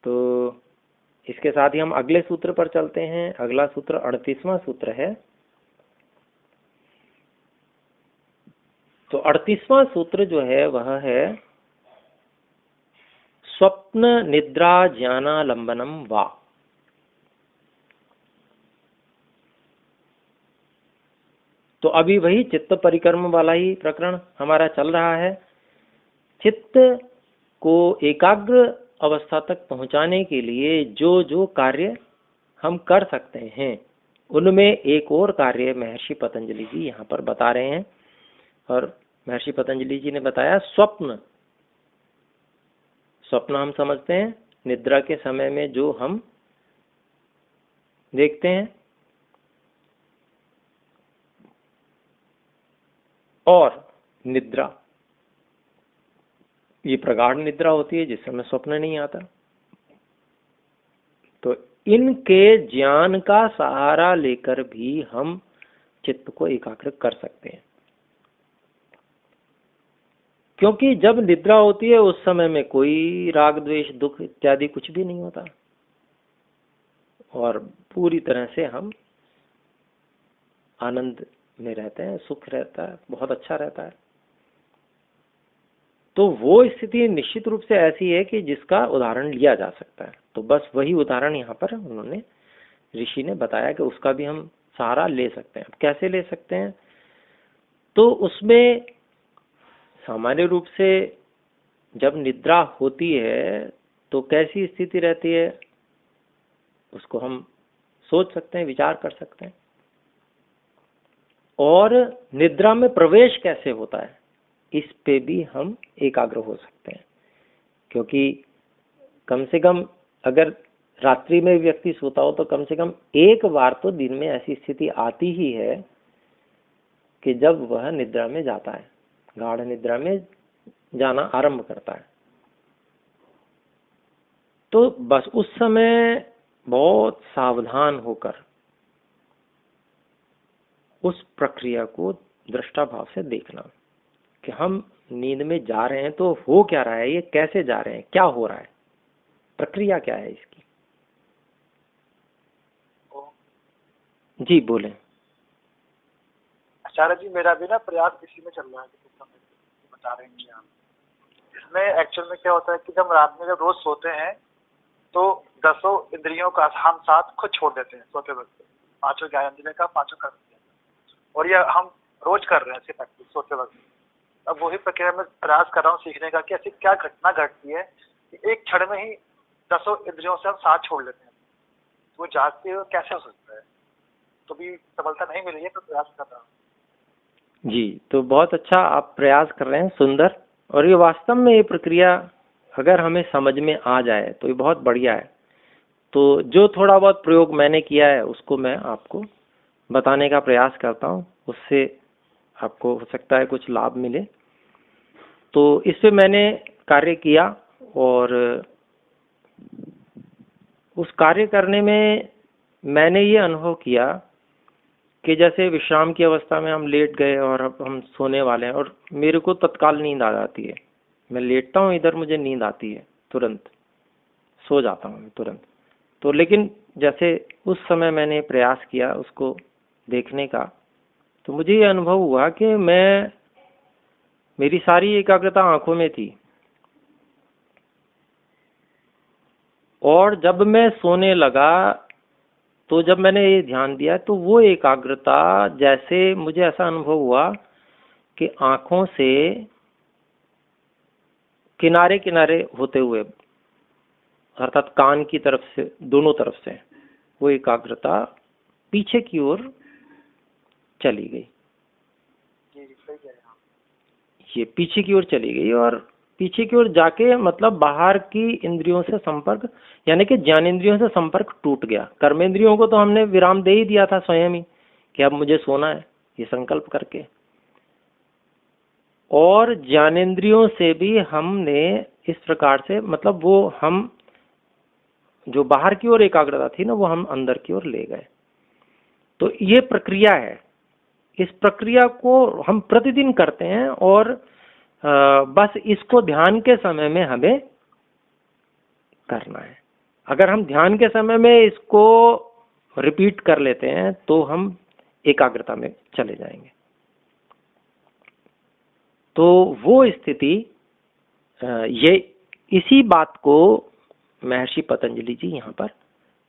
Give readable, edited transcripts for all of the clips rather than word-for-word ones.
तो इसके साथ ही हम अगले सूत्र पर चलते हैं। अगला सूत्र 38वां सूत्र है। तो 38वां सूत्र जो है वह है स्वप्न निद्रा ज्ञानालंबनम वा। तो अभी वही चित्त परिक्रम वाला ही प्रकरण हमारा चल रहा है। चित्त को एकाग्र अवस्था तक पहुंचाने के लिए जो जो कार्य हम कर सकते हैं उनमें एक और कार्य महर्षि पतंजलि जी यहाँ पर बता रहे हैं। और महर्षि पतंजलि जी ने बताया स्वप्न। स्वप्न हम समझते हैं निद्रा के समय में जो हम देखते हैं, और निद्रा ये प्रगाढ़ निद्रा होती है जिस समय स्वप्न नहीं आता। तो इनके ज्ञान का सहारा लेकर भी हम चित्त को एकाग्र कर सकते हैं, क्योंकि जब निद्रा होती है उस समय में कोई राग द्वेष दुख इत्यादि कुछ भी नहीं होता और पूरी तरह से हम आनंद में रहते हैं, सुख रहता है, बहुत अच्छा रहता है। तो वो स्थिति निश्चित रूप से ऐसी है कि जिसका उदाहरण लिया जा सकता है। तो बस वही उदाहरण यहाँ पर उन्होंने ऋषि ने बताया कि उसका भी हम सहारा ले सकते हैं। कैसे ले सकते हैं? तो उसमें सामान्य रूप से जब निद्रा होती है तो कैसी स्थिति रहती है उसको हम सोच सकते हैं, विचार कर सकते हैं। और निद्रा में प्रवेश कैसे होता है इस पे भी हम एकाग्र हो सकते हैं, क्योंकि कम से कम अगर रात्रि में व्यक्ति सोता हो तो कम से कम एक बार तो दिन में ऐसी स्थिति आती ही है कि जब वह निद्रा में जाता है, गाढ़ निद्रा में जाना आरंभ करता है। तो बस उस समय बहुत सावधान होकर उस प्रक्रिया को दृष्टा भाव से देखना कि हम नींद में जा रहे हैं तो हो क्या रहा है, ये कैसे जा रहे हैं, क्या हो रहा है, प्रक्रिया क्या है इसकी। जी बोले। आचार्य जी मेरा भी ना प्रयास इसी में चल रहा है बता रहे हैं आप। इसमें एक्चुअल में क्या होता है कि जब रात में जब रोज सोते हैं तो 10 इंद्रियों का हम साथ खुद छोड़ देते हैं सोते वक्त। 5 ज्ञानेंद्रियों का 5 कर देते हैं और ये हम रोज कर रहे हैं ऐसे प्रैक्टिस सोते वक्त। अब वही प्रक्रिया में प्रयास कर रहा हूँ सीखने का कि ऐसी क्या घटना घटती है कि एक क्षण में ही 10 इंद्रियों से हम साथ छोड़ लेते हैं। तो वो जागते हुए कैसे हो सकता है? तो भी सफलता नहीं मिली है तो प्रयास कर रहा हूँ। जी, तो बहुत अच्छा आप प्रयास कर रहे हैं, सुंदर। और ये वास्तव में ये प्रक्रिया अगर हमें समझ में आ जाए तो ये बहुत बढ़िया है। तो जो थोड़ा बहुत प्रयोग मैंने किया है उसको मैं आपको बताने का प्रयास करता हूँ, उससे आपको हो सकता है कुछ लाभ मिले। तो इस पे मैंने कार्य किया और उस कार्य करने में मैंने ये अनुभव किया कि जैसे विश्राम की अवस्था में हम लेट गए और अब हम सोने वाले हैं और मेरे को तत्काल नींद आ जाती है। मैं लेटता हूँ इधर, मुझे नींद आती है, तुरंत सो जाता हूँ तुरंत। तो लेकिन जैसे उस समय मैंने प्रयास किया उसको देखने का, तो मुझे ये अनुभव हुआ कि मेरी सारी एकाग्रता आंखों में थी और जब मैं सोने लगा तो जब मैंने ये ध्यान दिया तो वो एकाग्रता जैसे मुझे ऐसा अनुभव हुआ कि आंखों से किनारे किनारे होते हुए अर्थात कान की तरफ से, दोनों तरफ से वो एकाग्रता पीछे की ओर चली गई। ये पीछे की ओर चली गई और पीछे की ओर जाके मतलब बाहर की इंद्रियों से संपर्क, यानी कि ज्ञानेंद्रियों से संपर्क टूट गया। कर्मेंद्रियों को तो हमने विराम दे ही दिया था स्वयं ही कि अब मुझे सोना है, ये संकल्प करके। और ज्ञानेंद्रियों से भी हमने इस प्रकार से मतलब वो हम जो बाहर की ओर एकाग्रता थी ना वो हम अंदर की ओर ले गए। तो ये प्रक्रिया है, इस प्रक्रिया को हम प्रतिदिन करते हैं और बस इसको ध्यान के समय में हमें करना है। अगर हम ध्यान के समय में इसको रिपीट कर लेते हैं तो हम एकाग्रता में चले जाएंगे। तो वो स्थिति, ये इसी बात को महर्षि पतंजलि जी यहाँ पर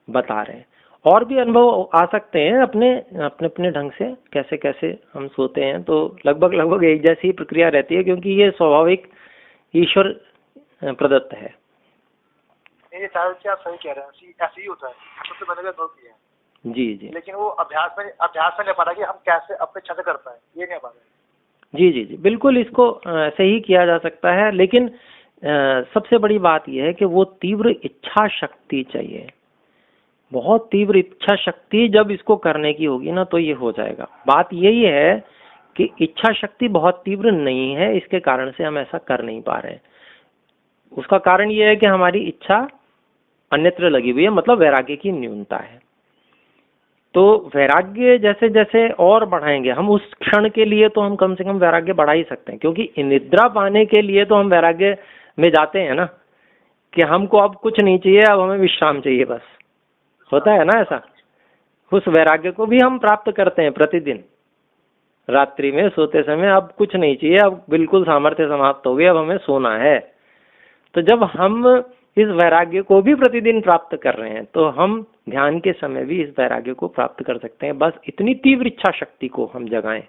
बता रहे हैं। और भी अनुभव आ सकते हैं अपने अपने अपने ढंग से, कैसे कैसे हम सोते हैं, तो लगभग एक जैसी प्रक्रिया रहती है, क्योंकि ये स्वाभाविक ईश्वर प्रदत्त है। ये चाहे क्या आप सही कह रहे हैं, ऐसे ही होता है। सबसे मैंने भी अनुभव किया है। जी जी। लेकिन वो अभ्यास में नहीं पा रहा कि हम कैसे अपने छंद कर पाए, ये नहीं पा रहे। जी जी जी, बिल्कुल इसको ऐसे ही किया जा सकता है, लेकिन सबसे बड़ी बात यह है कि वो तीव्र इच्छा शक्ति चाहिए। बहुत तीव्र इच्छा शक्ति जब इसको करने की होगी ना, तो ये हो जाएगा। बात यही है कि इच्छा शक्ति बहुत तीव्र नहीं है, इसके कारण से हम ऐसा कर नहीं पा रहे हैं। उसका कारण ये है कि हमारी इच्छा अन्यत्र लगी हुई है, मतलब वैराग्य की न्यूनता है। तो वैराग्य जैसे जैसे और बढ़ाएंगे हम, उस क्षण के लिए तो हम कम से कम वैराग्य बढ़ा ही सकते हैं, क्योंकि निद्रा पाने के लिए तो हम वैराग्य में जाते हैं ना, कि हमको अब कुछ नहीं चाहिए, अब हमें विश्राम चाहिए बस। होता है ना ऐसा। उस वैराग्य को भी हम प्राप्त करते हैं प्रतिदिन रात्रि में सोते समय, अब कुछ नहीं चाहिए, अब बिल्कुल सामर्थ्य समाप्त हो गई, अब हमें सोना है। तो जब हम इस वैराग्य को भी प्रतिदिन प्राप्त कर रहे हैं, तो हम ध्यान के समय भी इस वैराग्य को प्राप्त कर सकते हैं। बस इतनी तीव्र इच्छा शक्ति को हम जगाएं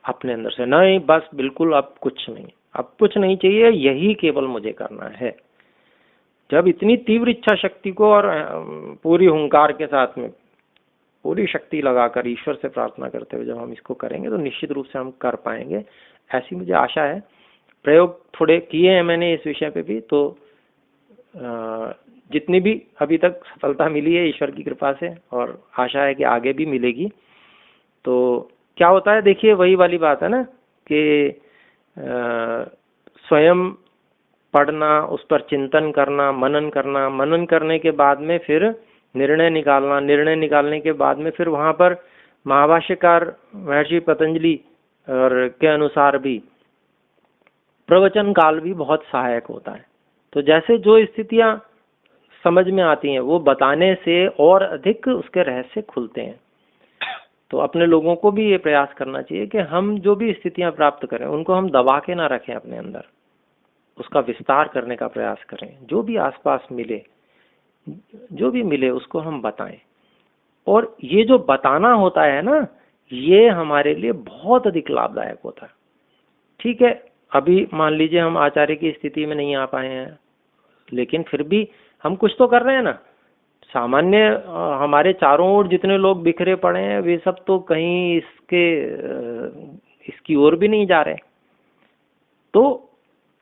अपने अंदर से, नहीं बस बिल्कुल अब कुछ नहीं, अब कुछ नहीं चाहिए, यही केवल मुझे करना है। जब इतनी तीव्र इच्छा शक्ति को और पूरी हुंकार के साथ में पूरी शक्ति लगाकर ईश्वर से प्रार्थना करते हुए जब हम इसको करेंगे, तो निश्चित रूप से हम कर पाएंगे, ऐसी मुझे आशा है। प्रयोग थोड़े किए हैं मैंने इस विषय पे भी, तो जितनी भी अभी तक सफलता मिली है ईश्वर की कृपा से, और आशा है कि आगे भी मिलेगी। तो क्या होता है, देखिए वही वाली बात है ना कि स्वयं पढ़ना, उस पर चिंतन करना, मनन करना, मनन करने के बाद में फिर निर्णय निकालना, निर्णय निकालने के बाद में फिर वहाँ पर महाभाष्यकार महर्षि पतंजलि और के अनुसार भी प्रवचन काल भी बहुत सहायक होता है। तो जैसे जो स्थितियां समझ में आती हैं, वो बताने से और अधिक उसके रहस्य खुलते हैं। तो अपने लोगों को भी ये प्रयास करना चाहिए कि हम जो भी स्थितियां प्राप्त करें, उनको हम दबा के ना रखें अपने अंदर, उसका विस्तार करने का प्रयास करें। जो भी आसपास मिले, जो भी मिले उसको हम बताएं। और ये जो बताना होता है ना, ये हमारे लिए बहुत अधिक लाभदायक होता है। ठीक है, अभी मान लीजिए हम आचार्य की स्थिति में नहीं आ पाए हैं, लेकिन फिर भी हम कुछ तो कर रहे हैं ना। सामान्य हमारे चारों ओर जितने लोग बिखरे पड़े हैं, वे सब तो कहीं इसकी ओर भी नहीं जा रहे। तो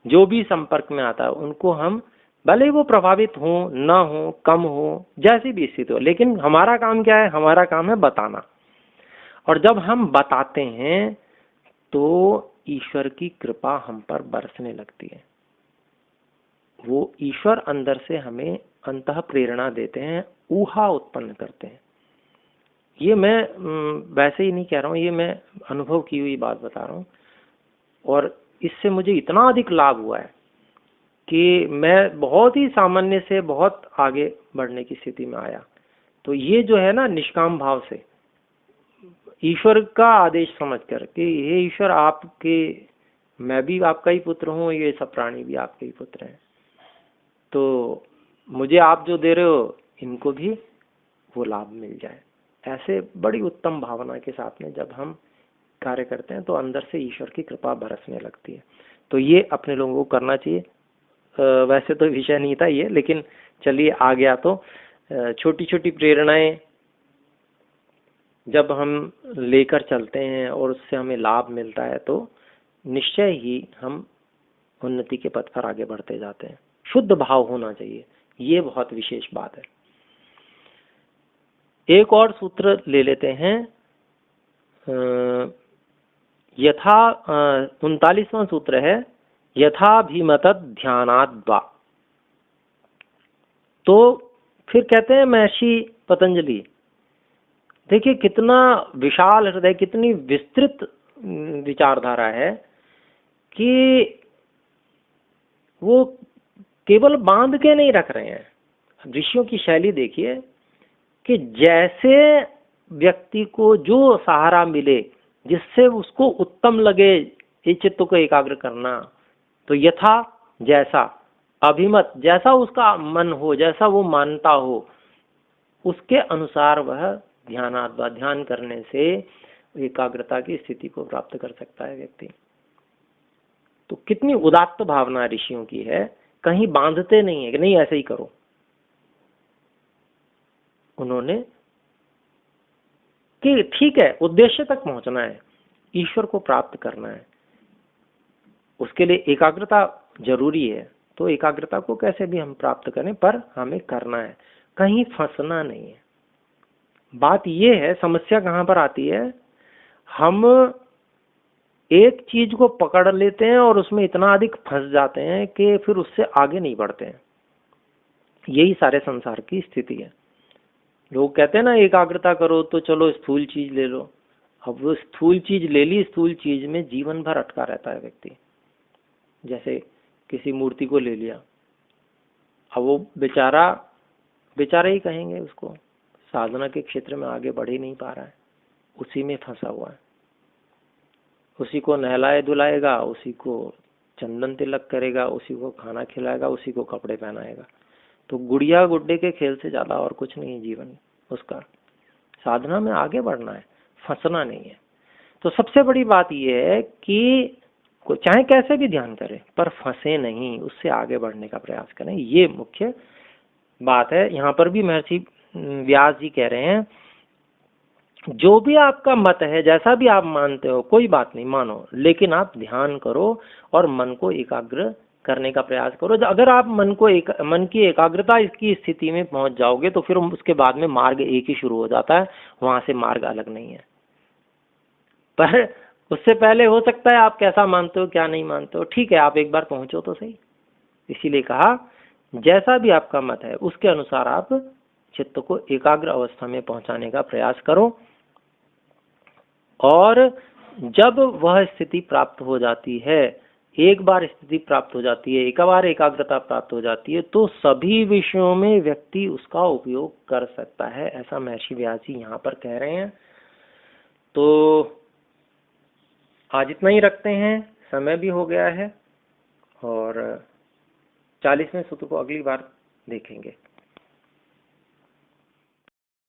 जो भी संपर्क में आता है उनको हम, भले ही वो प्रभावित हो ना हो, कम हो, जैसी भी स्थिति हो, लेकिन हमारा काम क्या है, हमारा काम है बताना। और जब हम बताते हैं तो ईश्वर की कृपा हम पर बरसने लगती है। वो ईश्वर अंदर से हमें अंतः प्रेरणा देते हैं, ऊहा उत्पन्न करते हैं। ये मैं वैसे ही नहीं कह रहा हूँ, ये मैं अनुभव की हुई बात बता रहा हूँ। और इससे मुझे इतना अधिक लाभ हुआ है कि मैं बहुत ही सामान्य से बहुत आगे बढ़ने की स्थिति में आया। तो ये जो है ना, निष्काम भाव से ईश्वर का आदेश समझकर कि हे ईश्वर, आपके, मैं भी आपका ही पुत्र हूँ, ये सब प्राणी भी आपके ही पुत्र हैं, तो मुझे आप जो दे रहे हो इनको भी वो लाभ मिल जाए। ऐसे बड़ी उत्तम भावना के साथ में जब हम कार्य करते हैं, तो अंदर से ईश्वर की कृपा बरसने लगती है। तो ये अपने लोगों को करना चाहिए। वैसे तो विषय नहीं था ये, लेकिन चलिए आ गया। तो छोटी छोटी प्रेरणाएं जब हम लेकर चलते हैं और उससे हमें लाभ मिलता है, तो निश्चय ही हम उन्नति के पथ पर आगे बढ़ते जाते हैं। शुद्ध भाव होना चाहिए, ये बहुत विशेष बात है। एक और सूत्र ले लेते हैं, यथा 39वां सूत्र है, यथाभिमत ध्यानाद् वा। तो फिर कहते हैं महर्षि पतंजलि, देखिए कितना विशाल हृदय, कितनी विस्तृत विचारधारा है कि वो केवल बांध के नहीं रख रहे हैं, ऋषियों की शैली देखिए कि जैसे व्यक्ति को जो सहारा मिले, जिससे उसको उत्तम लगे इस चित्त को एकाग्र करना, तो यथा जैसा अभिमत, जैसा उसका मन हो, जैसा वो मानता हो, उसके अनुसार वह ध्यान करने से एकाग्रता की स्थिति को प्राप्त कर सकता है व्यक्ति। तो कितनी उदात्त भावना ऋषियों की है, कहीं बांधते नहीं है कि नहीं ऐसे ही करो। उन्होंने कि ठीक है, उद्देश्य तक पहुंचना है, ईश्वर को प्राप्त करना है, उसके लिए एकाग्रता जरूरी है, तो एकाग्रता को कैसे भी हम प्राप्त करें, पर हमें करना है, कहीं फंसना नहीं है। बात यह है, समस्या कहां पर आती है, हम एक चीज को पकड़ लेते हैं और उसमें इतना अधिक फंस जाते हैं कि फिर उससे आगे नहीं बढ़ते हैं। यही सारे संसार की स्थिति है। लोग कहते हैं ना एकाग्रता करो तो चलो स्थूल चीज ले लो। अब वो स्थूल चीज ले ली, स्थूल चीज में जीवन भर अटका रहता है व्यक्ति। जैसे किसी मूर्ति को ले लिया, अब वो बेचारा ही कहेंगे उसको, साधना के क्षेत्र में आगे बढ़ ही नहीं पा रहा है, उसी में फंसा हुआ है। उसी को नहलाए धुलाएगा, उसी को चंदन तिलक करेगा, उसी को खाना खिलाएगा, उसी को कपड़े पहनाएगा। तो गुड़िया गुड्डे के खेल से ज्यादा और कुछ नहीं है जीवन उसका। साधना में आगे बढ़ना है, फंसना नहीं है। तो सबसे बड़ी बात यह है कि चाहे कैसे भी ध्यान करें पर फंसे नहीं, उससे आगे बढ़ने का प्रयास करें। ये मुख्य बात है। यहाँ पर भी महर्षि व्यास जी कह रहे हैं, जो भी आपका मत है, जैसा भी आप मानते हो, कोई बात नहीं, मानो, लेकिन आप ध्यान करो और मन को एकाग्र करने का प्रयास करो। अगर आप मन की एकाग्रता इसकी स्थिति में पहुंच जाओगे तो फिर उसके बाद में मार्ग एक ही शुरू हो जाता है, वहां से मार्ग अलग नहीं है। पर उससे पहले हो सकता है आप कैसा मानते हो क्या नहीं मानते हो, ठीक है, आप एक बार पहुंचो तो सही। इसीलिए कहा जैसा भी आपका मत है उसके अनुसार आप चित्त को एकाग्र अवस्था में पहुंचाने का प्रयास करो, और जब वह स्थिति प्राप्त हो जाती है, एक बार स्थिति प्राप्त हो जाती है, एक बार एकाग्रता प्राप्त हो जाती है, तो सभी विषयों में व्यक्ति उसका उपयोग कर सकता है, ऐसा महर्षि व्यास जी यहाँ पर कह रहे हैं। तो आज इतना ही रखते हैं, समय भी हो गया है, और 40वें सूत्र को अगली बार देखेंगे।